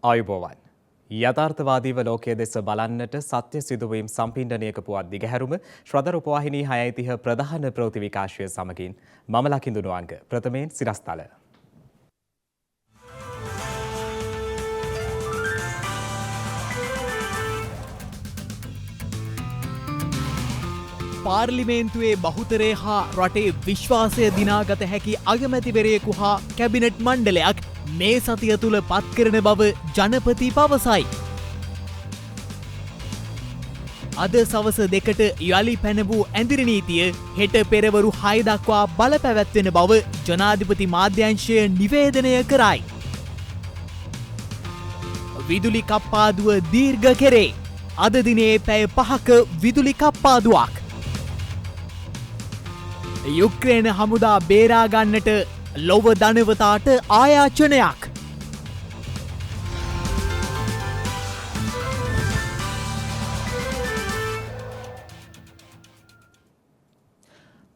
ආයුබෝවන්. යථාර්ථවාදීව ලෝකයේ දෙස බලන්නට සත්‍ය සිදුවීම් සම්පින්ඩනයක පුවත් දිගහැරුම ශ්‍රද රූපවාහිනී 6:30 ප්‍රධාන ප්‍රවෘත්ති විකාශය සමගින් මම ලකිඳුණු අංග ප්‍රථමයෙන් සිරස්තල. පාර්ලිමේන්තුවේ බහුතරය හා රටේ විශ්වාසය දිනාගත හැකි අගමැතිවරයෙකු හා කැබිනට් මණ්ඩලයක් මේ සතිය තුළ පත්කරන බව ජනපති පවසයි. අද සවස 2ට යළි පැන වූ ඇඳිරි නීතිය හෙට පෙරවරු 6 දක්වා බලපැවැත්වෙන බව ජනාධිපති මාධ්‍යංශය නිවේදනය කරයි. විදුලි කප්පාදුව දීර්ඝ කෙරේ. අද දිනේ පැය 5ක විදුලි කප්පාදුවක්. යුක්‍රේන හමුදා බේරා ගන්නට ලොව ධනවතාට ආයාචනයක්.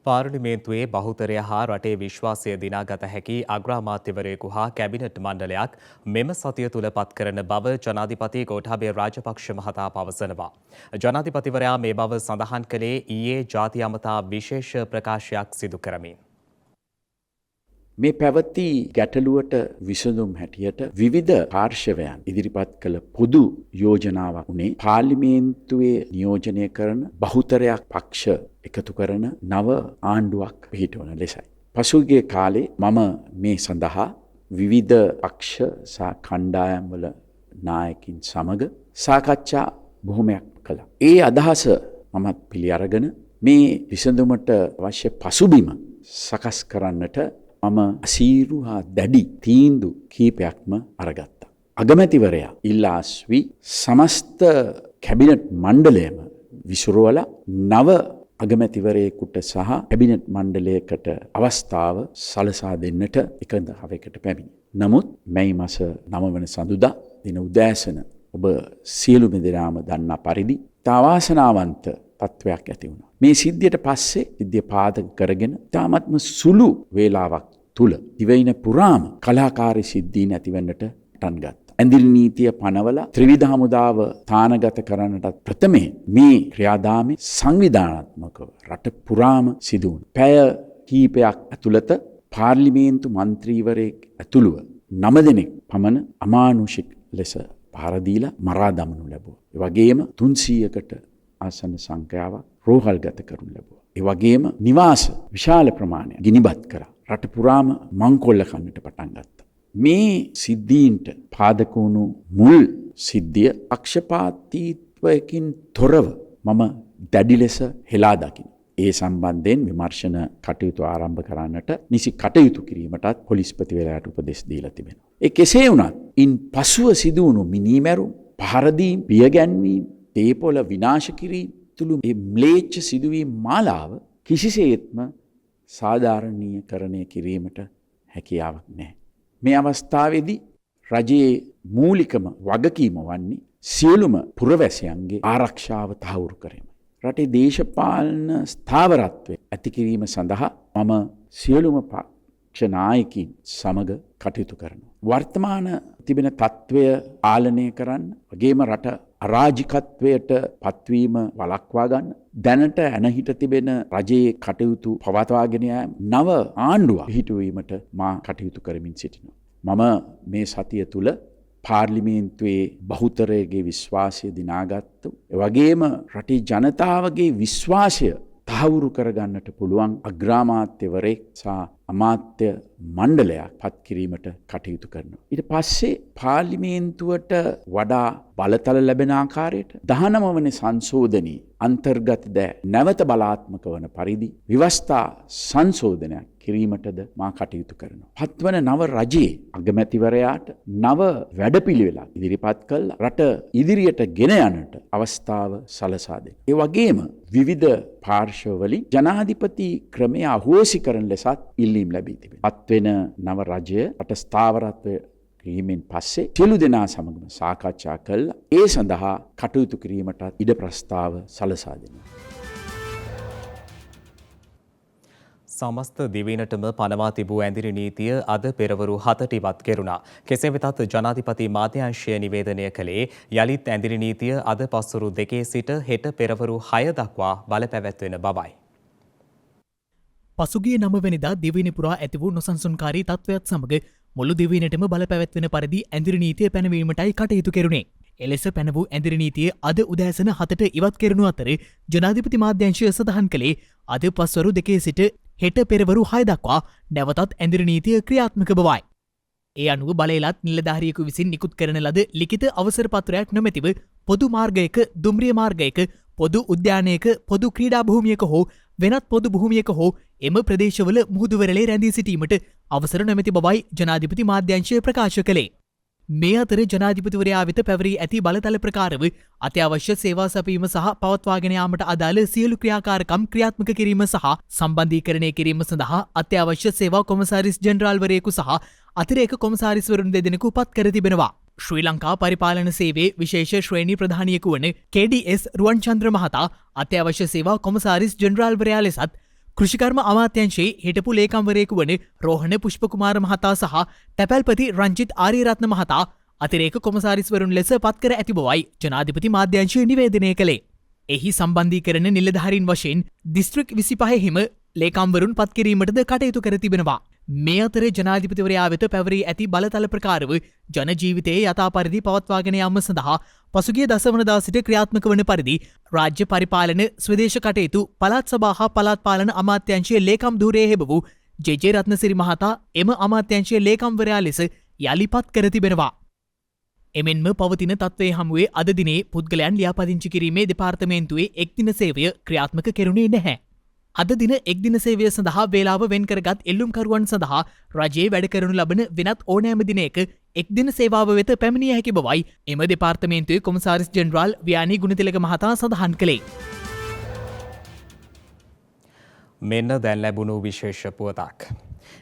පාර්ලිමේන්තුවේ බහුතරය හා රටේ විශ්වාසය දිනාගත හැකි අග්‍රාමාත්‍යවරයෙකු හා කැබිනට් මණ්ඩලයක් මෙම සතිය තුළ පත් කරන බව ජනාධිපති ගෝඨාභය රාජපක්ෂ මහතා පවසනවා. ජනාධිපතිවරයා මේ බව සඳහන් කළේ ඊයේ ජාතිය අමතා විශේෂ ප්‍රකාශයක් සිදු කරමින්. මේ පැවති ගැටලුවට විසඳුම් හැටියට විවිධ පාර්ශවයන් ඉදිරිපත් කළ පොදු යෝජනාවක් උනේ පාර්ලිමේන්තුවේ නියෝජනය කරන බහුතරයක් පක්ෂ එකතු කරන නව ආණ්ඩුවක් පිහිටවන ලෙසයි. පසුගිය කාලේ මම මේ සඳහා විවිධ පක්ෂ සහ කණ්ඩායම් වල නායකින් සමග සාකච්ඡා බොහොමයක් කළා. ඒ අදහස මමත් පිළි අරගෙන මේ විසඳුමට අවශ්‍ය පසුබිම සකස් කරන්නට මම අසීරු හා දැඩි තීන්දු කීපයක්ම අරගත්තා. අගමැතිවරයා ඉල්ලාස්වි සමස්ත කැබිනට් මණ්ඩලයම විසුරුවලා නව අගමැතිවරයෙකුට සහ කැබිනට් මණ්ඩලයකට අවස්ථාව සලසා දෙන්නට එකඟතාවයකට පැමිණි. නමුත් මැයි මාස 9 වන සඳුදා දින උදෑසන ඔබ සියලුම දෙනාම දන්නා පරිදි තාවාසනාවන්ත තත්වයක් ඇති වුණා. මේ සිද්ධියට පස්සේ සිද්ධිය පාදක කරගෙන තාමත්ම සුළු වේලාවක් තුල දිවයින පුරාම කලාකාරී සිද්ධීන් ඇතිවෙන්නට පටන් ගත්තා. ඇඳිරි නීතිය පනවලා ත්‍රිවිධ හමුදාව තානගත කරන්නට ප්‍රථමයෙන් මේ ක්‍රියාදාමයේ සංවිධානාත්මකව රට පුරාම සිදු වුණා. පැය කිහිපයක් ඇතුළත පාර්ලිමේන්තු මන්ත්‍රීවරයෙක් ඇතුළුව 9 දෙනෙක් පමණ අමානුෂික ලෙස පහර දීලා මරා දමනු ලැබුවා. ඒ වගේම 300කට ආසන්න සංඛ්‍යාවක් රෝහල්ගත කරනු ලැබුවා. ඒ වගේම නිවාස විශාල ප්‍රමාණයක් ගිනිබත් කරා. රට පුරාම මංකොල්ල කන්නට පටන් ගත්තා. මේ සිද්ධීන්ට පාදක වුණු මුල් සිද්ධිය පක්ෂපාතීත්වයකින් තොරව මම දැඩි ලෙස හෙලා දකිනවා. ඒ සම්බන්ධයෙන් විමර්ශන කටයුතු ආරම්භ කරන්නට නිසි කටයුතු කිරීමටත් පොලිස්පතිවරයාට උපදෙස් දීලා තිබෙනවා. ඒ කෙසේ වුණත් ඉන් පසුව සිදු වුණු මිනීමැරුම්, පහරදීම්, පියගැන්වීම්, දේපොළ විනාශ කිරීම තුළු මේ ම්ලේච්ඡ සිදුවීම් මාලාව කිසිසේත්ම සාධාරණීයකරණය කිරීමට හැකියාවක් නැහැ. මේ අවස්ථාවේදී රජයේ මූලිකම වගකීම වන්නේ සියලුම පුරවැසියන්ගේ ආරක්ෂාව තහවුරු කිරීම. රටේ දේශපාලන ස්ථාවරත්වය ඇති කිරීම සඳහා මම සියලුම පක්ෂ නායකින් සමග කටයුතු කරනවා. වර්තමාන තිබෙන තත්ත්වය පාලනය කරන්න, වගේම රට අරාජිකත්වයට පත්වීම වළක්වා ගන්න, දැනට ඇනහිට තිබෙන රජයේ කටයුතු පවත්වාගෙන යාම, නව ආණ්ඩුවක් පිහිටුවීමට මා කටයුතු කරමින් සිටිනවා. මම මේ සතිය තුල පාර්ලිමේන්තුවේ බහුතරයේ විශ්වාසය දිනාගත්තු, ඒ වගේම රටේ ජනතාවගේ විශ්වාසය තහවුරු කරගන්නට පුළුවන් අග්‍රාමාත්‍යවරයෙක් සහ අමාත්‍ය මණ්ඩලයක් පත් කිරීමට කටයුතු කරනවා. ඊට පස්සේ පාර්ලිමේන්තුවට වඩා බලතල ලැබෙන ආකාරයට 19 වන සංශෝධනයේ අන්තර්ගත නැවත බලාත්මක වන පරිදි ව්‍යවස්ථා සංශෝධනයක් කිරීමටද මා කටයුතු කරනවා. පත්වන නව රජයේ අගමැතිවරයාට නව වැඩපිළිවෙලක් ඉදිරිපත් කළා රට ඉදිරියට ගෙන යන්නට අවස්ථාව සලසා දෙන්න. ඒ වගේම විවිධ පාර්ශවවලින් ජනාධිපති ක්‍රමය අහෝසි කරන ලෙසත් ඉල්ලීම් ලැබී තිබෙනවා. පත්වෙන නව රජය රට ස්ථාවරත්වය කිරීමෙන් පස්සේ සියලු දෙනා සමගම සාකච්ඡා කළා ඒ සඳහා කටයුතු කිරීමට ඉඩ ප්‍රස්තාව සලසා දෙනවා. සමස්ත දිවයිනටම පනවා තිබූ ඇඳිරි නීතිය අද පෙරවරු 7ට ඉවත් කෙරුණා. කෙසේ වෙතත් ජනාධිපති මාධ්‍යංශය නිවේදනය කළේ යළිත් ඇඳිරි නීතිය අද පස්වරු 2 සිට හෙට පෙරවරු 6 දක්වා බලපැවැත්වෙන බවයි. පසුගිය 9 වෙනිදා දිවයින පුරා ඇති වූ නොසන්සුන්කාරී තත්ත්වයක් සමග මුළු දිවයිනටම බලපැවැත්වෙන පරිදි ඇඳිරි නීතිය පැනවීමටයි කටයුතු කෙරුණේ. එලෙස පැන වූ ඇඳිරි නීතිය අද උදෑසන 7ට ඉවත් කෙරුණු අතර ජනාධිපති මාධ්‍යංශය සඳහන් කළේ අද පස්වරු 2 සිට හෙට පෙරවරු 6 දක්වා නැවතත් ඇඳිරි නීතිය ක්‍රියාත්මක බවයි. ඒ අනුව බලයලත් නිලධාරියෙකු විසින් නිකුත් කරන ලද ලිඛිත අවසර පත්‍රයක් නොමැතිව පොදු මාර්ගයක, දුම්රිය මාර්ගයක, පොදු උද්‍යානයක, පොදු ක්‍රීඩා භූමියක හෝ වෙනත් පොදු භූමියක හෝ එම ප්‍රදේශවල මුහුදුවරලේ රැඳී සිටීමට අවසර නොමැති බවයි ජනාධිපති මාධ්‍යංශය ප්‍රකාශ කළේ. මේ අතර ජනාධිපතිවරයා වෙත පැවරී ඇති බලතල ප්‍රකාරව අත්‍යවශ්‍ය සේවා සැපීම සහ පවත්වාගෙන යාමට අදාළ සියලු ක්‍රියාකාරකම් ක්‍රියාත්මක කිරීම සහ සම්බන්ධීකරණය කිරීම සඳහා අත්‍යවශ්‍ය සේවා කොමසාරිස් ජෙනරාල්වරයෙකු සහ අතිරේක කොමසාරිස්වරුන් දෙදෙනෙකු පත් කර තිබෙනවා. ශ්‍රී ලංකා පරිපාලන සේවයේ විශේෂ ශ්‍රේණි ප්‍රධානියෙකු වන KDS රුවන්චන්ද්‍ර මහතා අත්‍යවශ්‍ය සේවා කොමසාරිස් ජෙනරාල්වරයා ලෙසත් කෘෂිකර්ම අමාත්‍යංශයේ හිටපු ලේකම්වරයෙකු වන රෝහණ පුෂ්පකුමාර මහතා සහ තැපැල්පති රංජිත් ආරියරත්න මහතා අතිරේක කොමසාරිස්වරුන් ලෙස පත් කර ඇති බවයි ජනාධිපති මාධ්‍යංශය නිවේදනය කළේ. එහි සම්බන්ධීකරණ නිලධාරීන් වශයෙන් දිස්ත්‍රික් 25 හිම ලේකම්වරුන් පත් කිරීමටද කටයුතු කර තිබෙනවා. මේ අතර ජනාධිපතිවරයා වෙත පැවරී ඇති බලතල ප්‍රකාරව ජන ජීවිතයේ යථා පරිදි පවත්වාගෙන යාම සඳහා පසුගිය දසවනදා සිට ක්‍රියාත්මක වන පරිදි රාජ්‍ය පරිපාලන ස්වදේශ කටයුතු පළාත් සභා හා පළාත් පාලන අමාත්‍යංශයේ ලේකම් ධූරයේ හෙබ වූ ජේ.ජේ. රත්නසිරි මහතා එම අමාත්‍යංශයේ ලේකම්වරයා ලෙස යලිපත් කර තිබෙනවා. එමෙන්ම පවතින තත්ත්වයේ හමුවේ අද දිනේ පුද්ගලයන් ලියාපදිංචි කිරීමේ දෙපාර්තමේන්තුවේ එක්දින සේවය ක්‍රියාත්මක කෙරුණේ නැහැ. අද දින එක්දින සේවය සඳහා වේලාව වෙන් කරගත් එල්ලුම්කරුවන් සඳහා රජයේ වැඩ කරනු ලබන වෙනත් ඕනෑම දිනයක එක්දින සේවාව වෙත පැමිණිය හැකි බවයි එම දෙපාර්තමේන්තුවේ කොමසාරිස් ජෙනරාල් ව්‍යානි ගුණතිලක මහතා සඳහන් කළේ. මෙන්න දැන් ලැබුණු විශේෂ පුවතක්.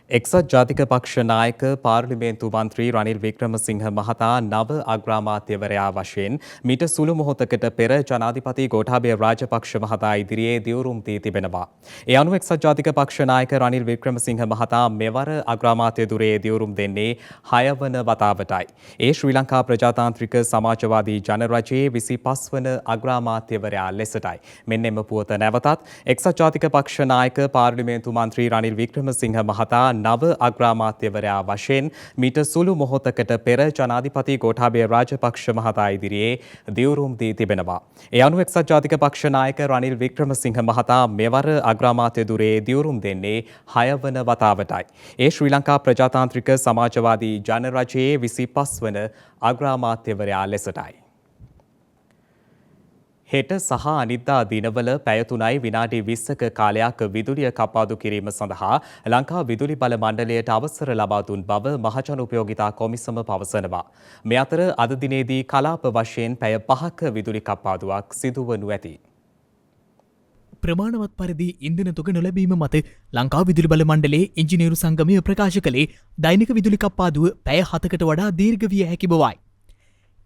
එක්සත් ජාතික පක්ෂ නායක පාර්ලිමේන්තු මන්ත්‍රී රනිල් වික්‍රමසිංහ මහතා නව අග්‍රාමාත්‍යවරයා වශයෙන් මීට සුළු මොහොතකට පෙර ජනාධිපති ගෝඨාභය රාජපක්ෂ මහතා ඉදිරියේ දියුරුම් දී තිබෙනවා. ඒ අනුව එක්සත් ජාතික පක්ෂ නායක රනිල් වික්‍රමසිංහ මහතා මෙවර අග්‍රාමාත්‍ය ධුරයේ දියුරුම් දෙන්නේ 6 වන වතාවටයි. ඒ ශ්‍රී ලංකා ප්‍රජාතාන්ත්‍රික සමාජවාදී ජනරජයේ 25 වන අග්‍රාමාත්‍යවරයා ලෙසටයි. මෙන්න එම පුවත නැවතත් එක්සත් ජාතික පක්ෂ නායක පාර්ලිමේන්තු මන්ත්‍රී රනිල් වික්‍රමසිංහ මහතා නව අග්‍රාමාත්‍යවරයා වශයෙන් මීට සුළු මොහොතකට පෙර ජනාධිපති ගෝඨාභය රාජපක්ෂ මහතා ඉදිරියේ දියුරුම් දී තිබෙනවා. ඒ අනුව එක්සත් ජාතික පක්ෂ නායක රනිල් වික්‍රමසිංහ මහතා මෙවර අග්‍රාමාත්‍ය ධුරයේ දියුරුම් දෙන්නේ 6 වන වතාවටයි. ඒ ශ්‍රී ලංකා ප්‍රජාතාන්ත්‍රික සමාජවාදී ජනරජයේ 25 වන අග්‍රාමාත්‍යවරයා ලෙසටයි. හෙට සහ අනිද්දා දිනවල පැය 3යි විනාඩි 20ක කාලයක් විදුලිය කප්පාදු කිරීම සඳහා ලංකා විදුලි බල මණ්ඩලයට අවසර ලබා දුන් බව මහජන උපයෝගිතා කොමිසම පවසනවා. මේ අතර අද දිනේදී කලාප වශයෙන් පැය 5ක විදුලි කප්පාදුවක් සිදුවනු ඇති. ප්‍රමාණවත් පරිදි ඉන්ධන තොග නොලැබීම මත ලංකා විදුලි බල මණ්ඩලයේ ඉංජිනේරු සංගමය ප්‍රකාශ කළේ දෛනික විදුලි කප්පාදුව පැය 7කට වඩා දීර්ඝ විය හැකි බවයි.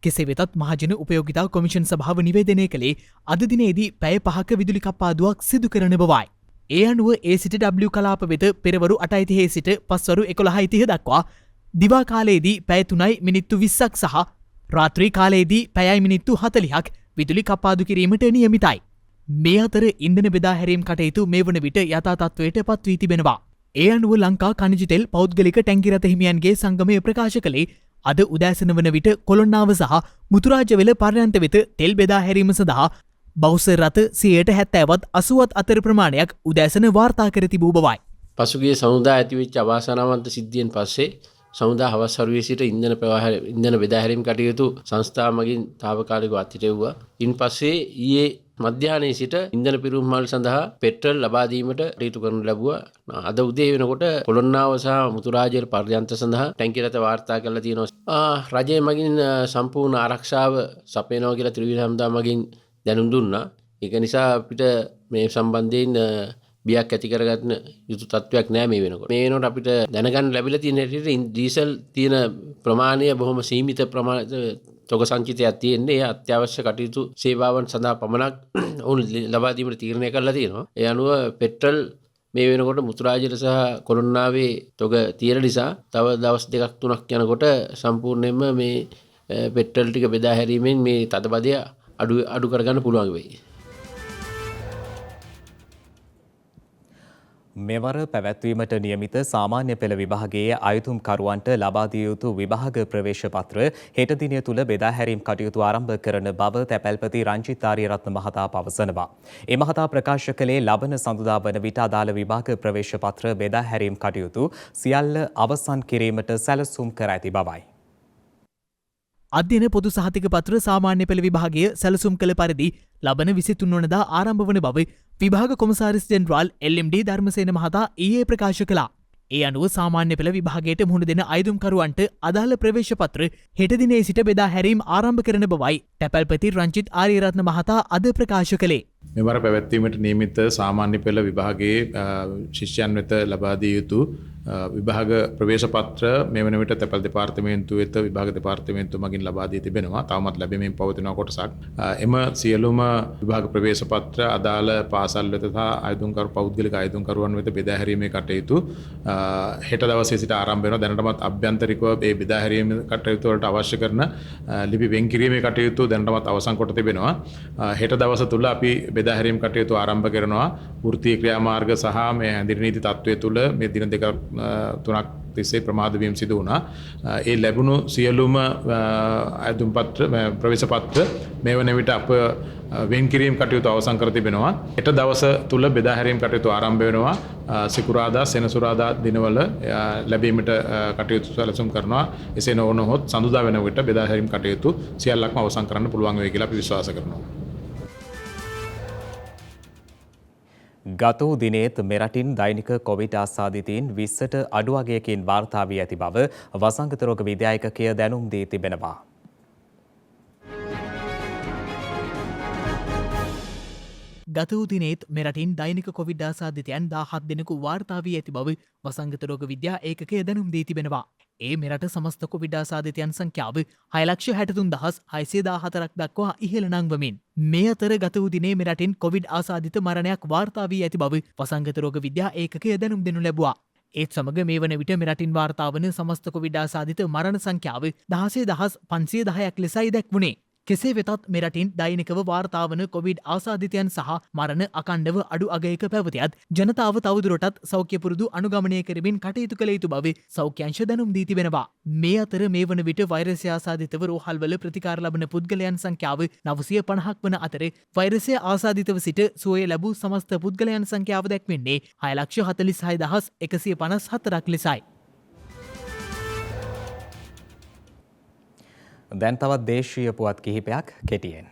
කෙසේ වෙතත් මහජන උපයෝගිතා කොමිෂන් සභාව නිවේදනය කළේ අද දිනේදී පැය 5ක විදුලි කප්පාදුවක් සිදු කරන බවයි. ඒ අනුව ඒ සිට W කලාප වෙත පෙරවරු 8:30 සිට පස්වරු 11:30 දක්වා දිවා කාලයේදී පැය 3යි මිනිත්තු 20ක් සහ රාත්‍රී කාලයේදී පැයයි මිනිත්තු 40ක් විදුලි කප්පාදු කිරීමට නියමිතයි. මේ අතර ඉන්ධන බෙදා හැරීම් කටයුතු මේ වන විට යථා තත්ත්වයට පත් වී තිබෙනවා. ඒ අනුව ලංකා ඛනිජ තෙල් පෞද්ගලික ටැංකි රථ හිමියන්ගේ සංගමය ප්‍රකාශ කළේ අද උදෑසන වන විට කොළොන්නාව සහ මුතුරාජවෙල පර්යන්ත වෙත තෙල් බෙදා හැරීම සඳහා බෞසර් රථ 70%වත් 80ත් අතර ප්‍රමාණයක් උදෑසන වාර්තා කර තිබූ බවයි. පසුගිය සමුදා ඇතිවෙච්ච අවාසනාවන්ත සිද්ධියෙන් පස්සේ සමුදා හවස් වරුවේ සිට ඉන්ධන බෙදා හැරීම් කටයුතු සංස්ථා මගින් తాවකාලිකව අත්හිටුවා. ඉන්පස්සේ ඊයේ මධ්‍යහ්නයේ සිට ඉන්ධන පිරුම් මල් සඳහා පෙට්‍රල් ලබා දීමට කටයුතු කරනු ලැබුවා. අද උදේ වෙනකොට කොළොන්නාව සහ මුතුරාජවල පර්යන්ත සඳහා ටැංකි රථ වාර්තා කරලා තියෙනවා. රජය මගින් සම්පූර්ණ ආරක්ෂාව සපයනවා කියලා ත්‍රිවිධ හමුදා මගින් දැනුම් දුන්නා. ඒක නිසා අපිට මේ සම්බන්ධයෙන් බියක් ඇති කරගන්න යුතු තත්වයක් නෑ මේ වෙනකොට. මේ වෙනකොට අපිට දැනගන්න ලැබිලා තියෙන හැටියට ඩීසල් තියෙන ප්‍රමාණය බොහොම සීමිත තොග සංචිතයක් තියෙන්නේ. ඒ අත්‍යවශ්‍ය කටයුතු සේවාවන් සඳහා පමණක් ඔවුන් ලබා දීමට තීරණය කරලා තියෙනවා. ඒ අනුව පෙට්‍රල් මේ වෙනකොට මුතුරාජයට සහ කොළොන්නාවේ තොග තියෙන නිසා තව දවස් 2-3ක් යනකොට සම්පූර්ණයෙන්ම මේ පෙට්‍රල් ටික බෙදා හැරීමෙන් මේ තදබදය අඩු කරගන්න පුළුවන් වෙයි. මෙවර පැවැත්වීමට නියමිත සාමාන්‍ය පෙළ විභාගයේ අයුතුම්කරුවන්ට ලබා දිය යුතු විභාග ප්‍රවේශ පත්‍ර හෙට දිනය තුල බෙදා හැරීම් කටයුතු ආරම්භ කරන බව තැපැල්පති රංජිත් ආරියරත්න මහතා පවසනවා. ඒ මහතා ප්‍රකාශ කළේ ලබන සඳුදා වන විට අදාළ විභාග ප්‍රවේශ පත්‍ර බෙදා හැරීම් කටයුතු සියල්ල අවසන් කිරීමට සැලසුම් කර ඇති බවයි. අධ්‍යයන පොදු සහතික පත්‍ර සාමාන්‍ය පෙළ විභාගය සැලසුම් කළ පරිදි ලබන 23 වනදා ආරම්භ වන බව විභාග කොමසාරිස් ජෙනරාල් එල්.එම්.ඩී. ධර්මසේන මහතා ඊයේ ප්‍රකාශ කළා. ඒ අනුව සාමාන්‍ය පෙළ විභාගයට මුහුණ දෙන අයදුම්කරුවන්ට අදාළ ප්‍රවේශ පත්‍ර හෙට දිනේ සිට බෙදා හැරීම් ආරම්භ කරන බවයි තැපැල්පති රංජිත් ආරියරත්න මහතා අද ප්‍රකාශ කළේ. මෙවර පැවැත්වීමට නියමිත සාමාන්‍ය පෙළ විභාගයේ ශිෂ්‍යයන් වෙත ලබා දිය යුතු විභාග ප්‍රවේශ පත්‍ර මේ වන විට තැපැල් දෙපාර්තමේන්තුව වෙත විභාග දෙපාර්තමේන්තුව මගින් ලබා දී තිබෙනවා. තවමත් ලැබෙමින් පවතින කොටසක්. එම සියලුම විභාග ප්‍රවේශ පත්‍ර අදාළ පාසල් වෙත සහ අයදුම්කරු පෞද්ගලික අයදුම්කරුවන් වෙත බෙදා හැරීමේ කටයුතු හෙට දවසේ සිට ආරම්භ වෙනවා. දැනටමත් අභ්‍යන්තරිකව මේ බෙදා හැරීම කටයුතු වලට අවශ්‍ය කරන ලිපි වෙන් කිරීමේ කටයුතු දැනටමත් අවසන් කොට තිබෙනවා. හෙට දවස තුල අපි බෙදා හැරීම් කටයුතු ආරම්භ කරනවා. වෘත්තීය ක්‍රියාමාර්ග සහ මේ හැඳින් නීති තත්ත්වය තුල මේ දින 2-3ක් තිස්සේ ප්‍රමාද වීම සිදු වුණා. ඒ ලැබුණු සියලුම අයදුම් පත්‍ර ප්‍රවේශ පත්‍ර මේ වන විට අප වෙන් කිරීම කටයුතු අවසන් කර තිබෙනවා. හෙට දවස තුල බෙදා හැරීම් කටයුතු ආරම්භ වෙනවා. සිකුරාදා සෙනසුරාදා දිනවල ලැබීමට කටයුතු සැලසුම් කරනවා. එසේ නොවනොත් සඳුදා වෙන විට බෙදා හැරීම් කටයුතු සියල්ලක්ම අවසන් කරන්න පුළුවන් වෙයි කියලා අපි විශ්වාස කරනවා. ගත වූ දිනේත් මෙරටින් දෛනික කොවිඩ් ආසාදිතයින් 20ට අඩු අගයකින් වාර්තා වී ඇති බව වසංගත රෝග විද්‍යායකකය දැනුම් දී තිබෙනවා. ගත වූ දිනේත් මෙරටින් දෛනික කොවිඩ් ආසාදිතයන් 17 දෙනෙකු වාර්තා වී ඇති බව වසංගත රෝග විද්‍යා ඒකකය දැනුම් දී තිබෙනවා. ඒ මෙරට සමස්ත කොවිඩ් ආසාදිතයන් සංඛ්‍යාව 6,63,614ක් දක්වා ඉහළ නංවමින් මේ අතර ගත වූ දිනේ මෙරටින් කොවිඩ් ආසාදිත මරණයක් වාර්තා වී ඇති බව වසංගත රෝග විද්‍යා ඒකකය දැනුම් දෙනු ලැබුවා. ඒත් සමග මේ වන විට මෙරටින් වාර්තා වන සමස්ත කොවිඩ් ආසාදිත මරණ සංඛ්‍යාව 16,510ක් ලෙසයි දැක්වුණේ. කෙසේ වෙතත් මෙරටින් දෛනිකව වාර්තාවන කොවිඩ් ආසාදිතයන් සහ මරණ අකණ්ඩව අඩු අගයක පැවතියත් ජනතාව තවදුරටත් සෞඛ්‍ය පුරුදු අනුගමනය කරමින් කටයුතු කළ යුතු බව සෞඛ්‍යංශ දැනුම් දී තිබෙනවා. මේ අතර මේ වන විට වෛරසය ආසාදිතව රෝහල්වල ප්‍රතිකාර ලබන පුද්ගලයන් සංඛ්‍යාව 950ක් වන අතර වෛරසය ආසාදිතව සිට සුවය ලැබූ සමස්ත පුද්ගලයන් සංඛ්‍යාව දැක්වෙන්නේ 6,46,154ක් ලෙසයි. දැන් තවත් දේශීය පුවත් කිහිපයක් කෙටියෙන්.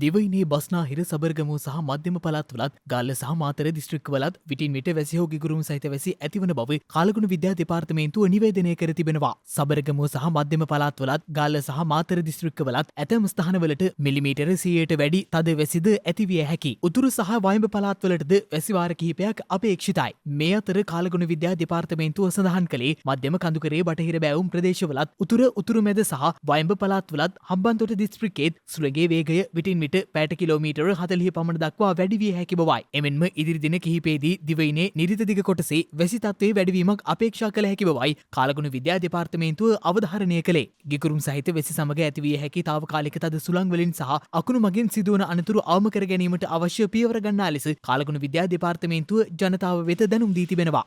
දිවයිනේ බස්නාහිර සබරගමුව සහ මධ්‍යම පළාත්වලත් ගාල්ල සහ මාතර දිස්ත්‍රික්කවලත් විටින් විට වැසි හෝ ගිගුරුම් සහිත වැසි ඇතිවන බව කාලගුණ විද්‍යා දෙපාර්තමේන්තුව නිවේදනය කර තිබෙනවා. සබරගමුව සහ මධ්‍යම පළාත්වලත් ගාල්ල සහ මාතර දිස්ත්‍රික්කවලත් ඇතැම් ස්ථානවලට මිලිමීටර 100ට වැඩි තද වැසිද ඇතිවිය හැකි. උතුරු සහ වයඹ පළාත්වලටද වැසි වාර කිහිපයක් අපේක්ෂිතයි. මේ අතර කාලගුණ විද්‍යා දෙපාර්තමේන්තුව සඳහන් කළේ මධ්‍යම කඳුකරේ බටහිර බෑවුම් ප්‍රදේශවලත් උතුරු මැද සහ වයඹ පළාත්වලත් හම්බන්තොට දිස්ත්‍රික්කයේත් සුළඟේ වේගය විටින් පැට කිලෝමීටර් 40 පමණ දක්වා වැඩි විය හැකි බවයි. එමෙන්ම ඉදිරි දින කිහිපයේදී දිවයිනේ නිරිත දිග කොටසේ වැසි තත්ත්වයේ වැඩිවීමක් අපේක්ෂා කළ හැකි බවයි කාලගුණ විද්‍යා දෙපාර්තමේන්තුව අවධාරණය කළේ. ගිගුරුම් සහිත වැසි සමග ඇතිවිය හැකි තාවකාලික තද සුළං වලින් සහ අකුණු මගින් සිදුවන අනතුරු අවම කර ගැනීමට අවශ්‍ය පියවර ගන්නා ලෙස කාලගුණ විද්‍යා දෙපාර්තමේන්තුව ජනතාව වෙත දැනුම් දී තිබෙනවා.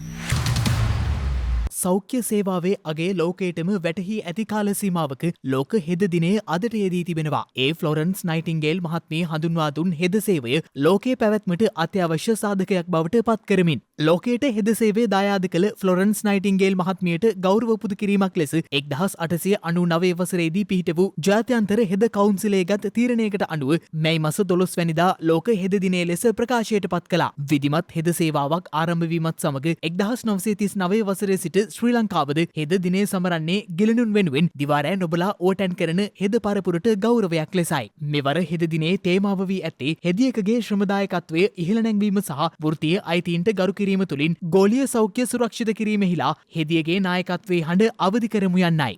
සෞඛ්‍ය සේවාවේ අගේ ලෝකයටම වැටහි ඇති කාල සීමාවක ලෝක හෙද දිනේ අදට යෙදී තිබෙනවා. ඒ ෆ්ලොරන්ස් නයිටින්ගේල් මහත්මිය හඳුන්වා දුන් හෙද සේවය ලෝකයේ පැවැත්මට අත්‍යවශ්‍ය සාධකයක් බවට පත් කරමින් ලෝකයට හෙද සේවය දායාද කළ ෆ්ලොරන්ස් නයිටින්ගේල් මහත්මියට ගෞරව පුද කිරීමක් ලෙස 1899 වසරේදී පිහිට වූ ජාත්‍යන්තර හෙද කවුන්සිලේ ගත් තීරණයකට අනුව මැයි මාස 12 වැනිදා ලෝක හෙද දිනය ලෙස ප්‍රකාශයට පත් කළා. විධිමත් හෙද සේවාවක් ආරම්භ වීමත් සමග 1939 වසරේ සිට ශ්‍රී ලංකාවද හෙද දිනේ සමරන්නේ ගිලනුන් වෙනුවෙන් දිවාරෑ නොබලා ඕටැන් කරන හෙද පරපුරට ගෞරවයක් ලෙසයි. මෙවර හෙද දිනේ තේමාව වී ඇත්තේ හෙදියකගේ ශ්‍රමදායකත්වය ඉහළ නැංවීම සහ වෘත්තීය අයිතීන්ට ගරු කිරීම තුළින් ගෝලීය සෞඛ්‍ය සුරක්ෂිත කිරීමෙහිලා හෙදියගේ නායකත්වයේ හඬ අවදි කරමු යන්නයි.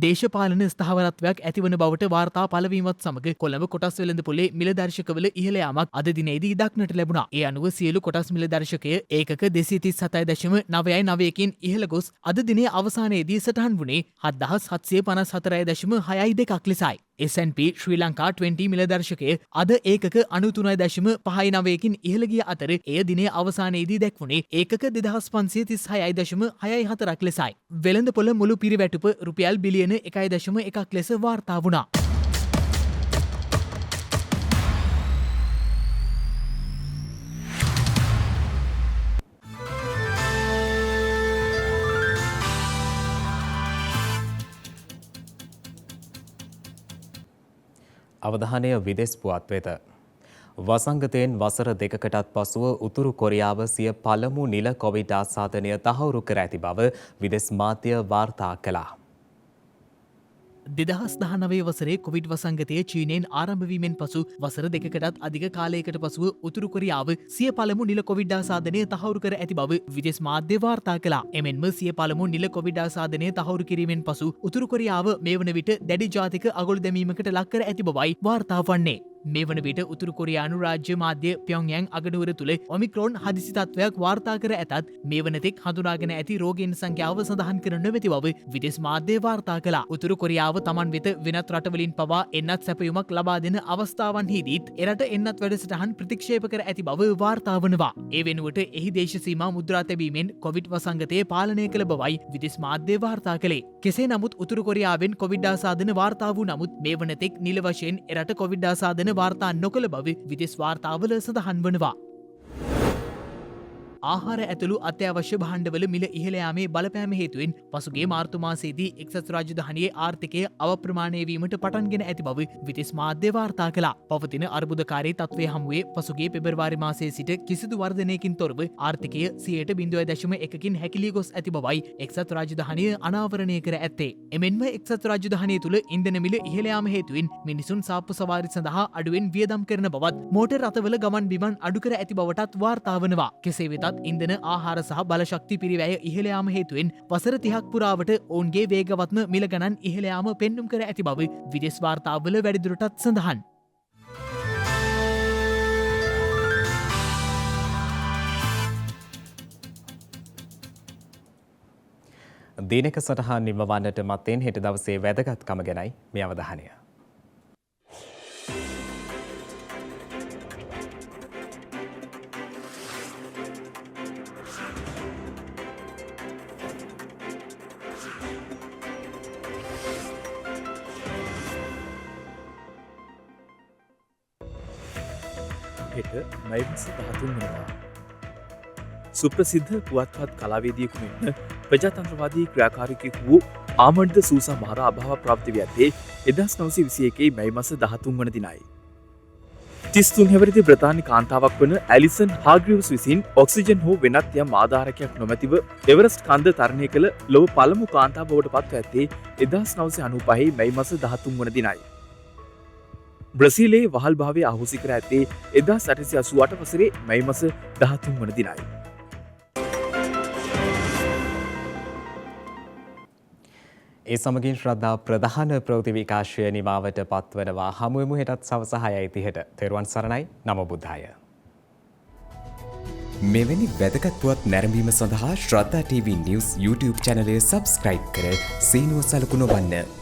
දේශපාලන ස්ථාවරත්වයක් ඇතිවන බවට වාර්තා පළවීමත් සමග කොළඹ කොටස් වෙළඳපොලේ මිල දර්ශකවල ඉහළ යාමක් අද දිනේදී දක්නට ලැබුණා. ඒ අනුව සියලු කොටස් මිල දර්ශකය ඒකක 237.9කින් ඉහළ ගොස් අද දිනේ අවසානයේදී සටහන් වුණේ 7754.62ක් ලෙසයි. S&P ශ්‍රී ලංකා 20 මිල දර්ශකය අද ඒකක 93.59කින් ඉහළ ගිය අතර එය දිනේ අවසානයේදී දැක්වුණේ ඒකක 2536.64ක් ලෙසයි. වෙළඳපොළ මුළු පිරිවැටුප රුපියල් බිලියන 1.1ක් ලෙස වාර්තා වුණා. අවධානය විදෙස් පුවත් වෙත. වසංගතයෙන් වසර දෙකකටත් පසුව උතුරු කොරියාව සිය පළමු නිල කොවිඩ් ආසාදනය තහවුරු කර ඇති බව විදෙස් මාධ්‍ය වාර්තා කළා. 2019 වසරේ කොවිඩ් වසංගතය චීනයෙන් ආරම්භවීමෙන් පසු වසර දෙකකටත් අධික කාලයකට පසුව උතුරු කොරියාව සිය පළමු නිල කොවිඩ් ආසාදනය තහවුරු කර ඇති බව විදෙස් මාධ්‍ය වාර්තා කළා. එමෙන්ම සිය පළමු නිල කොවිඩ් ආසාදනය තහවුරු කිරීමෙන් පසු උතුරු කොරියාව මේ වන විට දැඩි ජාතික අගොළු දැමීමකට ලක් කර ඇති බවයි වාර්තා වන්නේ. මේ වන විට උතුරු කොරියානු රාජ්‍ය මාධ්‍ය පියොන්ග්‍යාන්ග් අගනුවර තුළ ඔමික්‍රෝන් හදිසි තත්ත්වයක් වාර්තා කර ඇතත් මේ වනතෙක් හඳුනාගෙන ඇති රෝගීන් සංඛ්‍යාව සඳහන් කර නොමැති බව විදෙස් මාධ්‍ය වාර්තා කළා. උතුරු කොරියාව තමන් වෙත වෙනත් රටවලින් පවා එන්නත් සැපයුමක් ලබා දෙන අවස්ථාවන්හිදීත් එරට එන්නත් වැඩසටහන් ප්‍රතික්ෂේප කර ඇති බව වාර්තා වනවා. ඒ වෙනුවට එහි දේශ සීමා මුද්‍රා තැබීමෙන් කොවිඩ් වසංගතය පාලනය කළ බවයි විදෙස් මාධ්‍ය වාර්තා කළේ. කෙසේ නමුත් උතුරු කොරියාවෙන් කොවිඩ් ආසාදන වාර්තා වූ නමුත් මේ වනතෙක් නිල වශයෙන් එරට කොවිඩ් ආසාදන වාර්තා නොකළ බව විදෙස් වාර්තාවල සඳහන් වනවා. ආහාර ඇතුළු අත්‍යවශ්‍ය භාණ්ඩවල මිල ඉහළ යාමේ බලපෑම හේතුවෙන් පසුගිය මාර්තු මාසයේදී එක්සත් රාජධානියේ ආර්ථිකය අවප්‍රමාණය වීමට පටන්ගෙන ඇති බව විදෙස් මාධ්‍ය වාර්තා කළා. පවතින අර්බුදකාරී තත්ත්වය හමුවේ පසුගිය පෙබරවාරි මාසයේ සිට කිසිදු වර්ධනයකින් තොරව ආර්ථිකය 0.1කින් හැකිලී ගොස් ඇති බවයි එක්සත් රාජධානිය අනාවරණය කර ඇත්තේ. එමෙන්ම එක්සත් රාජධානිය තුළ ඉන්ධන මිල ඉහළ යාම හේතුවෙන් මිනිසුන් සාප්පු සවාරි සඳහා අඩුවෙන් වියදම් කරන බවත් මෝටර් රථවල ගමන් බිමන් අඩු කර ඇති බවටත් වාර්තා වනවා. කෙසේ වෙතත් ඉන්ධන ආහාර සහ බලශක්ති පිරිවැය ඉහළ යාම හේතුවෙන් වසර 30ක් පුරාවට ඔවුන්ගේ වේගවත්ම මිල ගණන් ඉහළ යාම පෙන්නුම් කර ඇති බව විදෙස් වාර්තාවල වැඩිදුරටත් සඳහන්. දිනක සටහන් නිමවන්නට මත්තෙන් හෙට දවසේ වැදගත්කම ගැනයි මේ අවධානය. හෙට මයිවස 13 වෙනිදා. සුප්‍රසිද්ධ පුවත්පත් කලාවේදියෙකු මෙන්ම ප්‍රජාතන්ත්‍රවාදී ක්‍රියාකාරිකයෙකු වූ ආමඩ්ද සූසා මහතා අභාව ප්‍රාප්ත වී ඇත්තේ 1921 මැයි මාස 13 වන දිනයි. 33 හැවිරිදි බ්‍රිතාන්‍ය කාන්තාවක් වන ඇලිසන් හාග්‍රීව්ස් විසින් ඔක්සිජන් හෝ වෙනත් යම් ආධාරකයක් නොමැතිව එවරස්ට් කන්ද තරණය කළ ලොව පළමු කාන්තාව බවට පත්ව ඇත්තේ 1995 මැයි මාස 13 වන දිනයි. බ්‍රසීලයේ වහල් භාවය අහෝසි කර ඇත්තේ 1888 වසරේ මැයි මාස 13 වන දිනයි. ඒ සමගින් ශ්‍රද්ධා ප්‍රධාන ප්‍රවෘත්ති විකාශය නිමාවට පත්වනවා. හමුවෙමු හෙටත් සවස 6:30ට. තෙරුවන් සරණයි. නමෝ බුද්ධාය. මෙවැනි වැදගත් පුවත් නැරඹීම සඳහා ශ්‍රද්ධා TV News YouTube channel එක subscribe කර සීනුව සලකුණු වන්න.